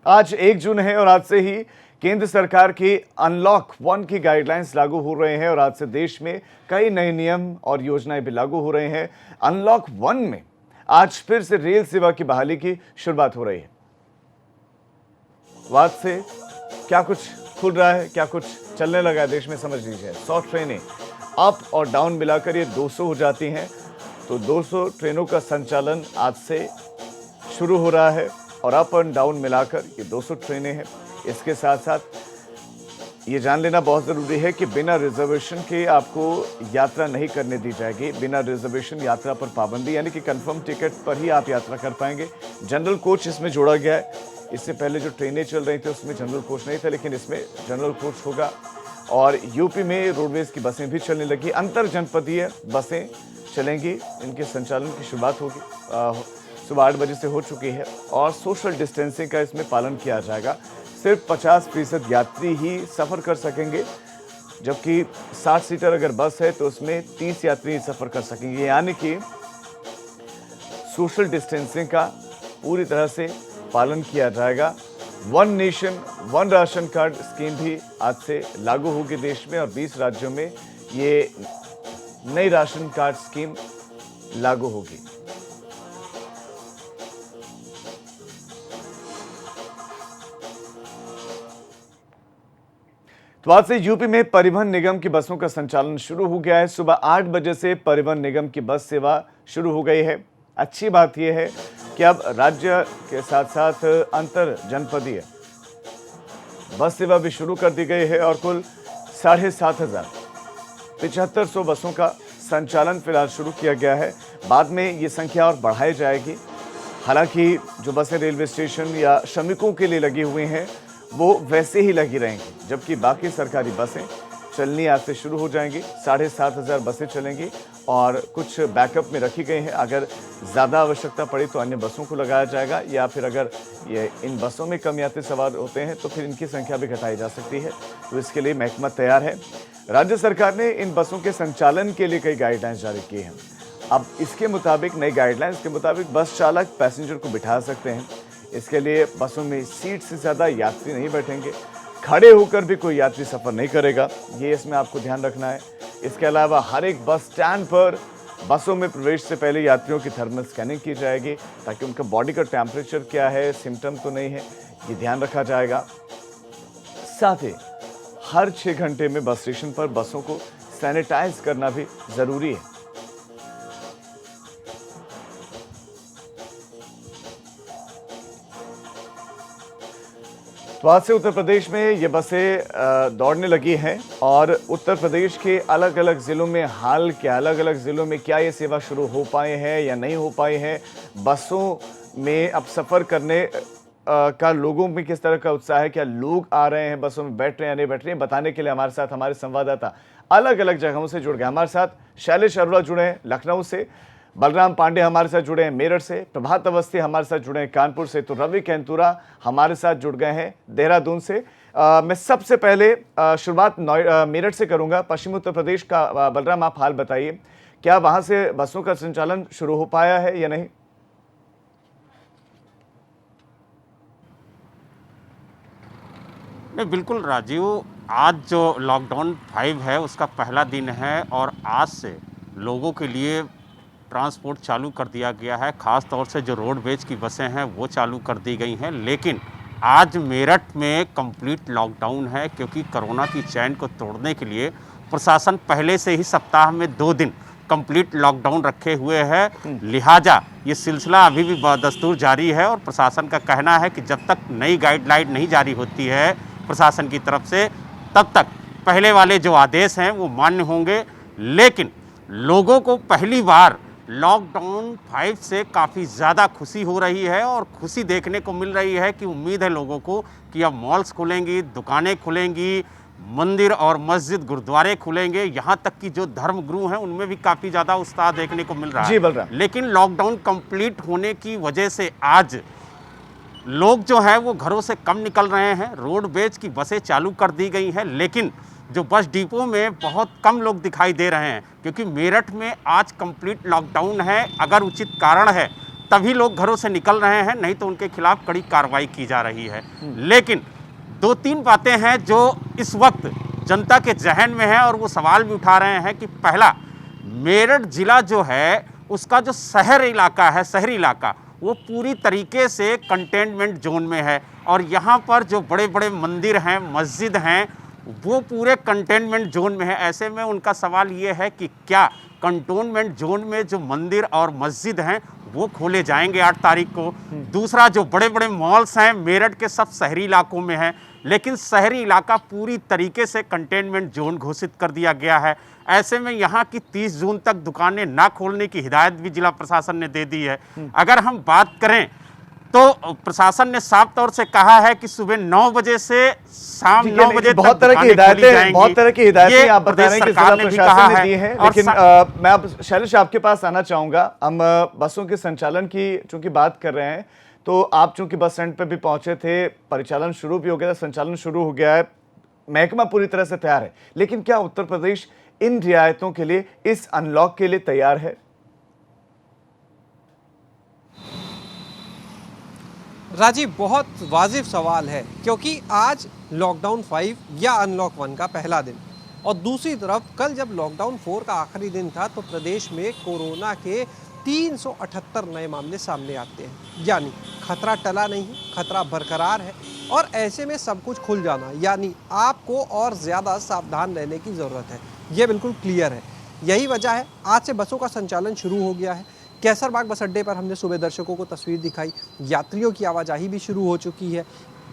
आज 1 जून है और आज से ही केंद्र सरकार की अनलॉक 1 की गाइडलाइंस लागू हो रहे हैं और आज से देश में कई नए नियम और योजनाएं भी लागू हो रहे हैं। अनलॉक 1 में आज फिर से रेल सेवा की बहाली की शुरुआत हो रही है। आज से क्या कुछ खुल रहा है, क्या कुछ चलने लगा है देश में, समझ लीजिए। 100 ट्रेनें अप और डाउन मिलाकर ये 200 हो जाती हैं, तो 200 ट्रेनों का संचालन आज से शुरू हो रहा है और अप एंड डाउन मिलाकर ये 200 ट्रेनें हैं। इसके साथ साथ ये जान लेना बहुत ज़रूरी है कि बिना रिजर्वेशन के आपको यात्रा नहीं करने दी जाएगी। बिना रिजर्वेशन यात्रा पर पाबंदी, यानी कि कंफर्म टिकट पर ही आप यात्रा कर पाएंगे। जनरल कोच इसमें जोड़ा गया है। इससे पहले जो ट्रेनें चल रही थी उसमें जनरल कोच नहीं था, लेकिन इसमें जनरल कोच होगा। और यूपी में रोडवेज़ की बसें भी चलने लगी, अंतर जनपदीय बसें चलेंगी। इनके संचालन की शुरुआत होगी, सुबह 8 बजे से हो चुकी है और सोशल डिस्टेंसिंग का इसमें पालन किया जाएगा। सिर्फ 50% यात्री ही सफ़र कर सकेंगे, जबकि 60 सीटर अगर बस है तो उसमें 30 यात्री सफ़र कर सकेंगे, यानी कि सोशल डिस्टेंसिंग का पूरी तरह से पालन किया जाएगा। 1 नेशन 1 राशन कार्ड स्कीम भी आज से लागू होगी देश में और 20 राज्यों में ये नई राशन कार्ड स्कीम लागू होगी। तो आज से यूपी में परिवहन निगम की बसों का संचालन शुरू हो गया है। सुबह 8 बजे से परिवहन निगम की बस सेवा शुरू हो गई है। अच्छी बात यह है कि अब राज्य के साथ साथ अंतर जनपदीय बस सेवा भी शुरू कर दी गई है और कुल 7,500 बसों का संचालन फिलहाल शुरू किया गया है। बाद में ये संख्या और बढ़ाई जाएगी। हालांकि जो बसें रेलवे स्टेशन या श्रमिकों के लिए लगी हुई हैं वो वैसे ही लगी रहेंगी, जबकि बाकी सरकारी बसें चलनी आज से शुरू हो जाएंगी। 7,500 बसें चलेंगी और कुछ बैकअप में रखी गई हैं। अगर ज़्यादा आवश्यकता पड़ी तो अन्य बसों को लगाया जाएगा, या फिर अगर ये इन बसों में कम यात्री सवार होते हैं तो फिर इनकी संख्या भी घटाई जा सकती है। तो इसके लिए महकमा तैयार है। राज्य सरकार ने इन बसों के संचालन के लिए कई गाइडलाइंस जारी की हैं। अब इसके मुताबिक, नई गाइडलाइंस के मुताबिक बस चालक पैसेंजर को बिठा सकते हैं। इसके लिए बसों में सीट से ज़्यादा यात्री नहीं बैठेंगे। खड़े होकर भी कोई यात्री सफ़र नहीं करेगा, ये इसमें आपको ध्यान रखना है। इसके अलावा हर एक बस स्टैंड पर बसों में प्रवेश से पहले यात्रियों की थर्मल स्कैनिंग की जाएगी, ताकि उनका बॉडी का टेम्परेचर क्या है, सिम्टम तो नहीं है, ये ध्यान रखा जाएगा। साथ ही हर 6 घंटे में बस स्टेशन पर बसों को सैनिटाइज करना भी ज़रूरी है। तो आज से उत्तर प्रदेश में ये बसें दौड़ने लगी हैं और उत्तर प्रदेश के अलग अलग ज़िलों में हाल क्या, अलग अलग ज़िलों में क्या ये सेवा शुरू हो पाए हैं या नहीं हो पाए हैं, बसों में अब सफ़र करने का लोगों में किस तरह का उत्साह है, क्या लोग आ रहे हैं बसों में, बैठ रहे हैं या नहीं बैठ रहे हैं, बताने के लिए हमारे साथ हमारे संवाददाता अलग अलग जगहों से जुड़ गए। हमारे साथ शैलेश अरोड़ा जुड़े हैं लखनऊ से, बलराम पांडे हमारे साथ जुड़े हैं मेरठ से, प्रभात अवस्थी हमारे साथ जुड़े हैं कानपुर से, तो रवि कैंतुरा हमारे साथ जुड़ गए हैं देहरादून से। मैं सबसे पहले शुरुआत मेरठ से करूंगा। पश्चिमी उत्तर प्रदेश का बलराम, आप हाल बताइए, क्या वहां से बसों का संचालन शुरू हो पाया है या नहीं? नहीं, बिल्कुल राजीव, आज जो लॉकडाउन 5 है उसका पहला दिन है और आज से लोगों के लिए ट्रांसपोर्ट चालू कर दिया गया है। ख़ास तौर से जो रोडवेज की बसें हैं वो चालू कर दी गई हैं, लेकिन आज मेरठ में कंप्लीट लॉकडाउन है, क्योंकि कोरोना की चैन को तोड़ने के लिए प्रशासन पहले से ही सप्ताह में 2 दिन कंप्लीट लॉकडाउन रखे हुए है। लिहाजा ये सिलसिला अभी भी बदस्तूर जारी है और प्रशासन का कहना है कि जब तक नई गाइडलाइन नहीं जारी होती है प्रशासन की तरफ से, तब तक पहले वाले जो आदेश हैं वो मान्य होंगे। लेकिन लोगों को पहली बार लॉकडाउन 5 से काफ़ी ज़्यादा खुशी हो रही है और खुशी देखने को मिल रही है कि उम्मीद है लोगों को कि अब मॉल्स खुलेंगी, दुकानें खुलेंगी, मंदिर और मस्जिद गुरुद्वारे खुलेंगे, यहाँ तक कि जो धर्मगुरु हैं उनमें भी काफ़ी ज़्यादा उत्साह देखने को मिल रहा है। लेकिन लॉकडाउन कंप्लीट होने की वजह से आज लोग जो हैं वो घरों से कम निकल रहे हैं। रोडवेज की बसें चालू कर दी गई हैं, लेकिन जो बस डिपो में बहुत कम लोग दिखाई दे रहे हैं, क्योंकि मेरठ में आज कंप्लीट लॉकडाउन है। अगर उचित कारण है तभी लोग घरों से निकल रहे हैं, नहीं तो उनके खिलाफ कड़ी कार्रवाई की जा रही है। लेकिन 2-3 बातें हैं जो इस वक्त जनता के जहन में है और वो सवाल भी उठा रहे हैं कि पहला, मेरठ जिला जो है उसका जो शहरी इलाका वो पूरी तरीके से कंटेनमेंट जोन में है और यहाँ पर जो बड़े बड़े मंदिर हैं, मस्जिद हैं, वो पूरे कंटेनमेंट जोन में है। ऐसे में उनका सवाल ये है कि क्या कंटेनमेंट जोन में जो मंदिर और मस्जिद हैं वो खोले जाएंगे 8 तारीख को। दूसरा, जो बड़े बड़े मॉल्स हैं मेरठ के सब शहरी इलाकों में हैं, लेकिन शहरी इलाका पूरी तरीके से कंटेनमेंट जोन घोषित कर दिया गया है। ऐसे में यहाँ की 30 जून तक दुकानें ना खोलने की हिदायत भी जिला प्रशासन ने दे दी है। अगर हम बात करें तो प्रशासन ने साफ तौर से कहा है कि सुबह 9 बजे से शाम 9 बजे तक बहुत तरह की हिदायतें आप बता रहे हैं कि जिला प्रशासन ने दी हैं, लेकिन मैं अब शैलेश आपके पास आना चाहूंगा। हम बसों के संचालन की चूंकि बात कर रहे हैं, तो आप चूंकि बस स्टैंड पे भी पहुंचे थे, परिचालन शुरू भी हो गया, संचालन शुरू हो गया है, महकमा पूरी तरह से तैयार है, लेकिन क्या उत्तर प्रदेश इन रियायतों के लिए, इस अनलॉक के लिए तैयार है? राजीव, बहुत वाजिब सवाल है, क्योंकि आज लॉकडाउन 5 या अनलॉक 1 का पहला दिन और दूसरी तरफ कल जब लॉकडाउन 4 का आखिरी दिन था तो प्रदेश में कोरोना के 378 नए मामले सामने आते हैं। यानी खतरा टला नहीं, खतरा बरकरार है और ऐसे में सब कुछ खुल जाना यानी आपको और ज़्यादा सावधान रहने की ज़रूरत है, ये बिल्कुल क्लियर है। यही वजह है आज से बसों का संचालन शुरू हो गया है। कैसरबाग बस अड्डे पर हमने सुबह दर्शकों को तस्वीर दिखाई, यात्रियों की आवाजाही भी शुरू हो चुकी है,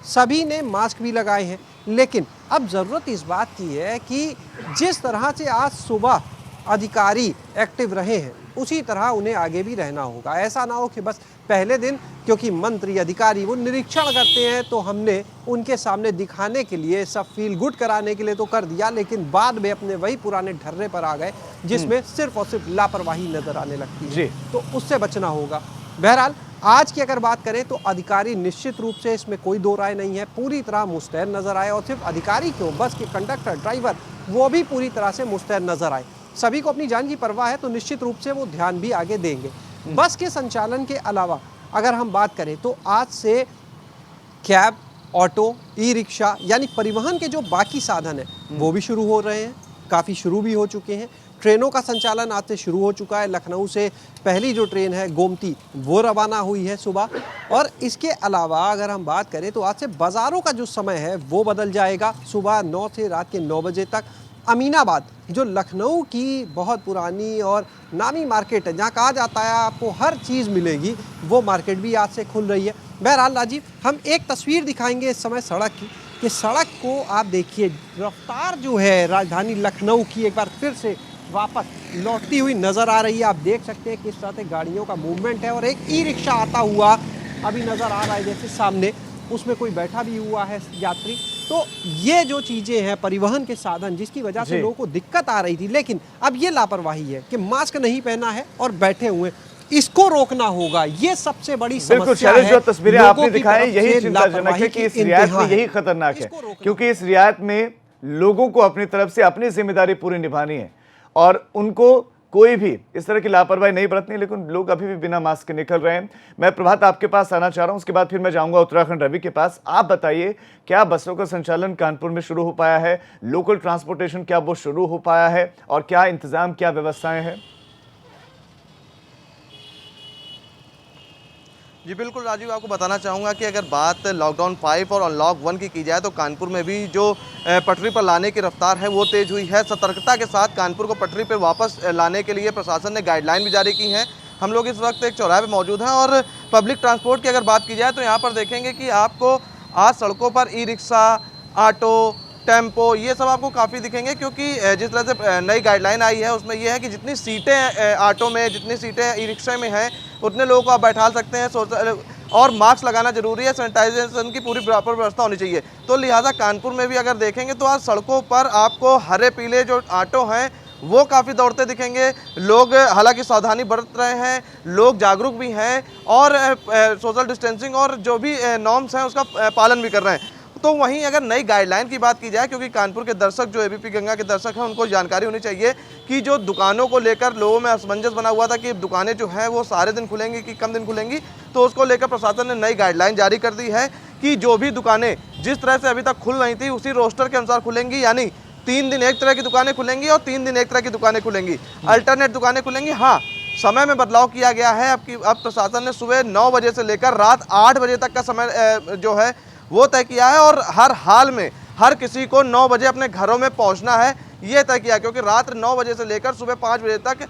सभी ने मास्क भी लगाए हैं। लेकिन अब ज़रूरत इस बात की है कि जिस तरह से आज सुबह अधिकारी एक्टिव रहे हैं उसी तरह उन्हें आगे भी रहना होगा। ऐसा ना हो कि बस पहले दिन क्योंकि मंत्री अधिकारी वो निरीक्षण करते हैं तो हमने उनके सामने दिखाने के लिए, सब फील गुड कराने के लिए तो कर दिया, लेकिन बाद में अपने वही पुराने ढर्रे पर आ गए जिसमें सिर्फ और सिर्फ लापरवाही नजर आने लगती है, तो उससे बचना होगा। बहरहाल आज की अगर बात करें तो अधिकारी निश्चित रूप से, इसमें कोई दो राय नहीं है, पूरी तरह मुस्तैद नजर आए और सिर्फ अधिकारी क्यों, बस के कंडक्टर, ड्राइवर वो भी पूरी तरह से मुस्तैद नजर आए। सभी को अपनी जान की परवाह है तो निश्चित रूप से वो ध्यान भी आगे देंगे। बस के संचालन के अलावा अगर हम बात करें तो आज से कैब, ऑटो, ई रिक्शा यानी परिवहन के जो बाकी साधन हैं वो भी शुरू हो रहे हैं, काफ़ी शुरू भी हो चुके हैं। ट्रेनों का संचालन आज से शुरू हो चुका है। लखनऊ से पहली जो ट्रेन है गोमती वो रवाना हुई है सुबह। और इसके अलावा अगर हम बात करें तो आज से बाज़ारों का जो समय है वो बदल जाएगा, सुबह 9 से रात के 9 बजे तक। अमीनाबाद जो लखनऊ की बहुत पुरानी और नामी मार्केट है, जहाँ कहा जाता है आपको हर चीज़ मिलेगी, वो मार्केट भी आज से खुल रही है। बहरहाल राजीव, हम एक तस्वीर दिखाएंगे इस समय सड़क की, कि सड़क को आप देखिए, रफ्तार जो है राजधानी लखनऊ की एक बार फिर से वापस लौटती हुई नज़र आ रही है। आप देख सकते हैं किस तरह से गाड़ियों का मूवमेंट है और एक ई रिक्शा आता हुआ अभी नज़र आ रहा है, जैसे सामने उसमें कोई बैठा भी हुआ है यात्री। तो ये जो चीज़ें हैं परिवहन के साधन, जिसकी वजह से लोगों को दिक्कत आ रही थी, लेकिन अब ये लापरवाही है कि मास्क नहीं पहना है और बैठे हुए, इसको रोकना होगा। ये सबसे बड़ी समस्या है। जो तस्वीरें आपने दिखाई यही चिंताजनक है कि इस रियायत में यही खतरनाक है, क्योंकि इस रियायत में लोगों को अपनी तरफ से अपनी जिम्मेदारी पूरी निभानी है और उनको कोई भी इस तरह की लापरवाही नहीं बरतनी, लेकिन लोग अभी भी बिना मास्क के निकल रहे हैं। मैं प्रभात आपके पास आना चाह रहा हूं, उसके बाद फिर मैं जाऊंगा उत्तराखंड रवि के पास। आप बताइए, क्या बसों का संचालन कानपुर में शुरू हो पाया है? लोकल ट्रांसपोर्टेशन क्या वो शुरू हो पाया है और क्या इंतजाम, क्या व्यवस्थाएं हैं? जी बिल्कुल राजीव, आपको बताना चाहूँगा कि अगर बात लॉकडाउन 5 और अनलॉक 1 की जाए तो कानपुर में भी जो पटरी पर लाने की रफ्तार है वो तेज़ हुई है। सतर्कता के साथ कानपुर को पटरी पर वापस लाने के लिए प्रशासन ने गाइडलाइन भी जारी की हैं। हम लोग इस वक्त एक चौराहे पर मौजूद हैं और पब्लिक ट्रांसपोर्ट की अगर बात की जाए तो यहाँ पर देखेंगे कि आपको आज सड़कों पर ई रिक्शा, ऑटो, टेम्पो ये सब आपको काफ़ी दिखेंगे, क्योंकि जिस तरह से नई गाइडलाइन आई है उसमें यह है कि जितनी सीटें ऑटो में, जितनी सीटें ई रिक्शा में हैं उतने लोगों को आप बैठा सकते हैं और मास्क लगाना जरूरी है, सैनिटाइजेशन की पूरी प्रॉपर व्यवस्था होनी चाहिए। तो लिहाजा कानपुर में भी अगर देखेंगे तो आज सड़कों पर आपको हरे पीले जो ऑटो हैं वो काफ़ी दौड़ते दिखेंगे। लोग हालांकि सावधानी बरत रहे हैं, लोग जागरूक भी हैं और सोशल डिस्टेंसिंग और जो भी नॉर्म्स हैं उसका पालन भी कर रहे हैं। तो वहीं अगर नई गाइडलाइन की बात की जाए, क्योंकि कानपुर के दर्शक जो एबीपी गंगा के दर्शक हैं उनको जानकारी होनी चाहिए कि जो दुकानों को लेकर लोगों में असमंजस बना हुआ था कि दुकानें जो हैं वो सारे दिन खुलेंगी कि कम दिन खुलेंगी, तो उसको लेकर प्रशासन ने नई गाइडलाइन जारी कर दी है कि जो भी दुकानें जिस तरह से अभी तक खुल रही थी उसी रोस्टर के अनुसार खुलेंगी, यानी 3 दिन एक तरह की दुकानें खुलेंगी और 3 दिन एक तरह की दुकानें खुलेंगी, अल्टरनेट दुकानें खुलेंगी। हाँ, समय में बदलाव किया गया है। अब प्रशासन ने सुबह 9 बजे से लेकर रात 8 बजे तक का समय जो है वो तय किया है और हर हाल में हर किसी को 9 बजे अपने घरों में पहुंचना है, ये तय किया, क्योंकि रात 9 बजे से लेकर सुबह 5 बजे तक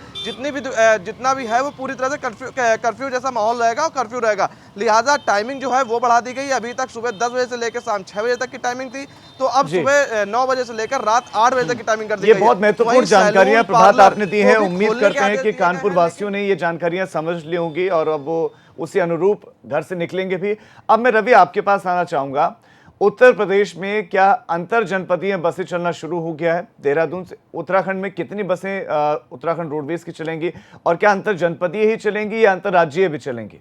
जितना भी है वो पूरी तरह से कर्फ्यू जैसा माहौल रहेगा और कर्फ्यू रहेगा। लिहाजा टाइमिंग जो है वो बढ़ा दी गई। अभी तक सुबह 10 बजे से लेकर शाम 6 बजे तक की टाइमिंग थी, तो अब सुबह 9 बजे से लेकर रात 8 बजे तक की टाइमिंग कर दी गई है। ये बहुत महत्वपूर्ण जानकारियां प्रभात आपने दी हैं। उम्मीद करते हैं कि कानपुर वासियों ने ये जानकारियां समझ ली होंगी और अब वो उसी अनुरूप घर से निकलेंगे भी। अब मैं रवि आपके पास आना चाहूंगा। उत्तर प्रदेश में क्या अंतर जनपदीय बसें चलना शुरू हो गया है? देहरादून से उत्तराखंड में कितनी बसें उत्तराखंड रोडवेज की चलेंगी और क्या अंतर जनपदीय ही चलेंगी या अंतर्राज्यीय भी चलेंगी?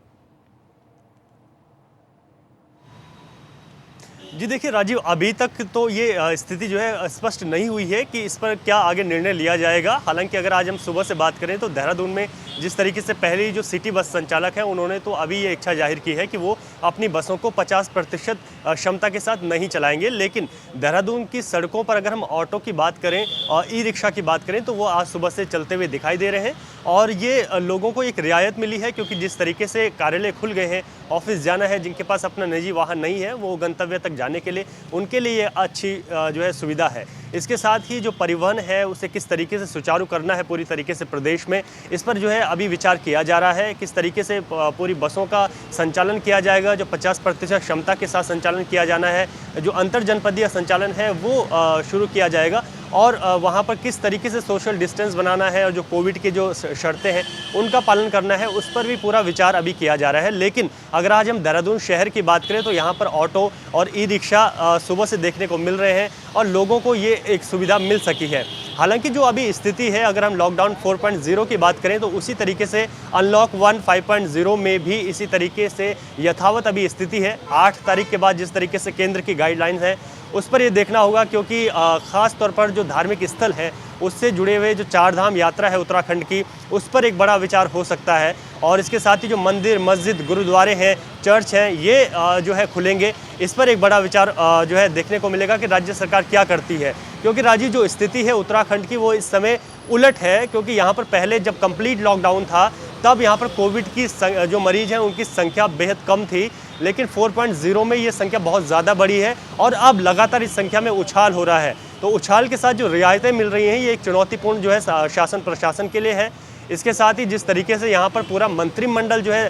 जी देखिए राजीव, अभी तक तो ये स्थिति जो है स्पष्ट नहीं हुई है कि इस पर क्या आगे निर्णय लिया जाएगा। हालांकि अगर आज हम सुबह से बात करें तो देहरादून में जिस तरीके से पहले जो सिटी बस संचालक हैं उन्होंने तो अभी ये इच्छा जाहिर की है कि वो अपनी बसों को 50% क्षमता के साथ नहीं चलाएंगे। लेकिन देहरादून की सड़कों पर अगर हम ऑटो की बात करें और ई रिक्शा की बात करें तो वो आज सुबह से चलते हुए दिखाई दे रहे हैं और ये लोगों को एक रियायत मिली है, क्योंकि जिस तरीके से कार्यालय खुल गए हैं, ऑफिस जाना है, जिनके पास अपना निजी वाहन नहीं है वो गंतव्य तक जाने के लिए उनके लिए ये अच्छी जो है सुविधा है। इसके साथ ही जो परिवहन है उसे किस तरीके से सुचारू करना है पूरी तरीके से प्रदेश में, इस पर जो है अभी विचार किया जा रहा है। किस तरीके से पूरी बसों का संचालन किया जाएगा, जो 50% क्षमता के साथ संचालन किया जाना है, जो अंतर जनपदीय संचालन है वो शुरू किया जाएगा और वहाँ पर किस तरीके से सोशल डिस्टेंस बनाना है और जो कोविड के जो शर्तें हैं उनका पालन करना है, उस पर भी पूरा विचार अभी किया जा रहा है। लेकिन अगर आज हम देहरादून शहर की बात करें तो यहाँ पर ऑटो और ई रिक्शा सुबह से देखने को मिल रहे हैं और लोगों को ये एक सुविधा मिल सकी है। हालांकि जो अभी स्थिति है, अगर हम लॉकडाउन 4.0 की बात करें तो उसी तरीके से अनलॉक 1 5.0 में भी इसी तरीके से यथावत अभी स्थिति है। 8 तारीख के बाद जिस तरीके से केंद्र की गाइडलाइंस है उस पर ये देखना होगा, क्योंकि ख़ास तौर पर जो धार्मिक स्थल है उससे जुड़े हुए जो 4 धाम यात्रा है उत्तराखंड की, उस पर एक बड़ा विचार हो सकता है। और इसके साथ ही जो मंदिर, मस्जिद, गुरुद्वारे हैं, चर्च हैं, ये जो है खुलेंगे। इस पर एक बड़ा विचार जो है देखने को मिलेगा कि राज्य सरकार क्या करती है, क्योंकि राजीव जो स्थिति है उत्तराखंड की वो इस समय उलट है। क्योंकि यहाँ पर पहले जब कंप्लीट लॉकडाउन था तब यहाँ पर कोविड की जो मरीज हैं उनकी संख्या बेहद कम थी, लेकिन 4.0 में ये संख्या बहुत ज़्यादा बढ़ी है और अब लगातार इस संख्या में उछाल हो रहा है। तो उछाल के साथ जो रियायतें मिल रही हैं ये एक चुनौतीपूर्ण जो है शासन प्रशासन के लिए है। इसके साथ ही जिस तरीके से यहाँ पर पूरा मंत्रिमंडल जो है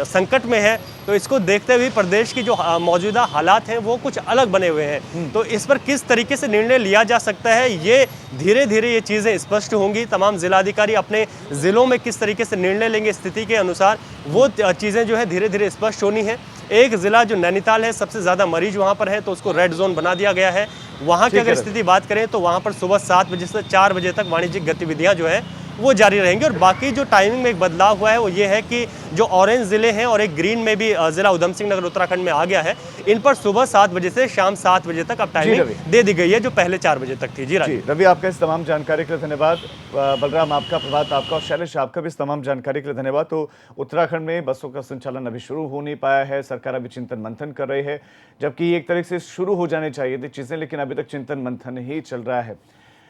संकट में है, तो इसको देखते हुए प्रदेश की जो मौजूदा हालात हैं वो कुछ अलग बने हुए हैं। तो इस पर किस तरीके से निर्णय लिया जा सकता है, ये धीरे धीरे ये चीज़ें स्पष्ट होंगी। तमाम जिलाधिकारी अपने ज़िलों में किस तरीके से निर्णय लेंगे स्थिति के अनुसार, वो चीज़ें जो है धीरे धीरे स्पष्ट होनी है। एक ज़िला जो नैनीताल है, सबसे ज़्यादा मरीज वहाँ पर है तो उसको रेड जोन बना दिया गया है। वहाँ की अगर स्थिति बात करें तो वहाँ पर सुबह 7 बजे से 4 बजे तक वाणिज्यिक गतिविधियाँ जो है वो जारी रहेंगी। और बाकी जो टाइमिंग में एक बदलाव हुआ है वो ये है कि जो ऑरेंज ज़िले हैं और एक ग्रीन में भी ज़िला उधम सिंह नगर उत्तराखंड में आ गया है, इन पर सुबह 7 बजे से शाम 7 बजे तक अब टाइमिंग दे दी गई है, जो पहले 4 बजे तक थी। जी रवि, आपका इस तमाम जानकारी के लिए धन्यवाद। बलराम आपका, प्रभात आपका और शैलेश आपका भी इस तमाम जानकारी के लिए धन्यवाद। तो उत्तराखंड में बसों का संचालन अभी शुरू हो नहीं पाया है, सरकार अभी चिंतन मंथन कर रही है, जबकि एक तरह से शुरू हो जाने चाहिए थी चीज़ें, लेकिन अभी तक चिंतन मंथन ही चल रहा है।